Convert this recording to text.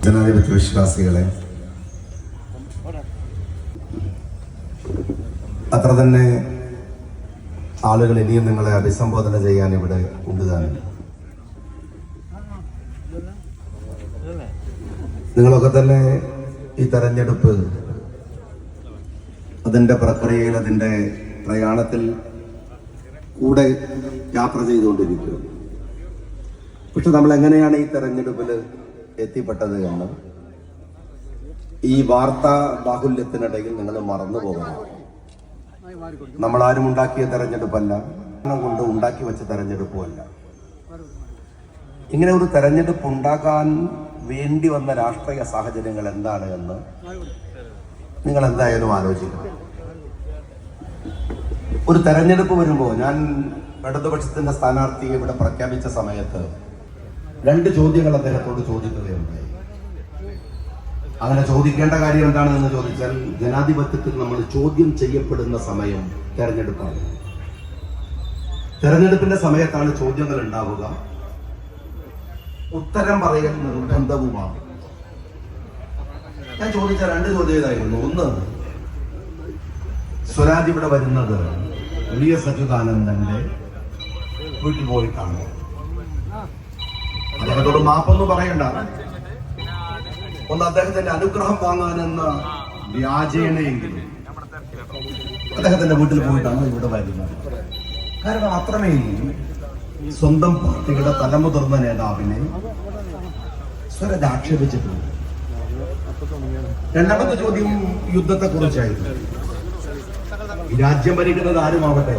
ജനാധിപത്യ വിശ്വാസികളെ, അത്ര തന്നെ ആളുകൾ ഇനിയും നിങ്ങളെ അഭിസംബോധന ചെയ്യാൻ ഇവിടെ കൊണ്ടുതാനും. നിങ്ങളൊക്കെ തന്നെ ഈ തെരഞ്ഞെടുപ്പ് അതിൻ്റെ പ്രക്രിയയിൽ അതിൻ്റെ പ്രയാണത്തിൽ കൂടെ യാത്ര ചെയ്തുകൊണ്ടിരിക്കുക. പക്ഷെ നമ്മൾ എങ്ങനെയാണ് ഈ തെരഞ്ഞെടുപ്പിൽ എത്തിപ്പെട്ടത് എന്ന് ഈ വാർത്താ ബാഹുല്യത്തിനിടയിൽ നിങ്ങൾ മറന്നു പോകണം. നമ്മളാരും ഉണ്ടാക്കിയ തെരഞ്ഞെടുപ്പല്ല, കൊണ്ട് ഉണ്ടാക്കി വെച്ച തെരഞ്ഞെടുപ്പുമല്ല. ഇങ്ങനെ ഒരു തെരഞ്ഞെടുപ്പ് ഉണ്ടാക്കാൻ വേണ്ടി വന്ന രാഷ്ട്രീയ സാഹചര്യങ്ങൾ എന്താണ് എന്ന് നിങ്ങൾ എന്തായാലും ആലോചിക്കണം. ഒരു തെരഞ്ഞെടുപ്പ് വരുമ്പോൾ, ഞാൻ ഇടതുപക്ഷത്തിന്റെ സ്ഥാനാർത്ഥിയെ ഇവിടെ പ്രഖ്യാപിച്ച സമയത്ത് 2 ചോദ്യങ്ങൾ അദ്ദേഹത്തോട് ചോദിക്കുകയുണ്ടായി. അങ്ങനെ ചോദിക്കേണ്ട കാര്യം എന്താണെന്ന് ചോദിച്ചാൽ, ജനാധിപത്യത്തിൽ നമ്മൾ ചോദ്യം ചെയ്യപ്പെടുന്ന സമയം തെരഞ്ഞെടുപ്പാണ്. തെരഞ്ഞെടുപ്പിന്റെ സമയത്താണ് ചോദ്യങ്ങൾ ഉണ്ടാവുക. ഉത്തരം പറയൽ നിർബന്ധവുമാണ്. ഞാൻ ചോദിച്ച 2 ചോദ്യം ഇതായിരുന്നു. ഒന്ന്, സ്വരാജ് ഇവിടെ വരുന്നത് VS അച്യുതാനന്ദന്റെ വീട്ടിൽ പോയിട്ടാണ്. അദ്ദേഹത്തോട് മാപ്പൊന്നും പറയണ്ട. ഒന്ന്, അദ്ദേഹത്തിന്റെ അനുഗ്രഹം വാങ്ങാനെന്ന വ്യാജേനയെങ്കിലും അദ്ദേഹത്തിന്റെ വീട്ടിൽ പോയിട്ടാണ് ഇവിടെ വരുന്നത്. കാരണം അത്രമേൽ സ്വന്തം പാർട്ടിയുടെ തലമുതിർന്ന നേതാവിനെ സ്വരാജ് ആക്ഷേപിച്ചിട്ടുണ്ട്. 2ാമത്തെ ചോദ്യം യുദ്ധത്തെ കുറിച്ചായിരുന്നു. രാജ്യം ഭരിക്കുന്നത് ആരുമാവട്ടെ,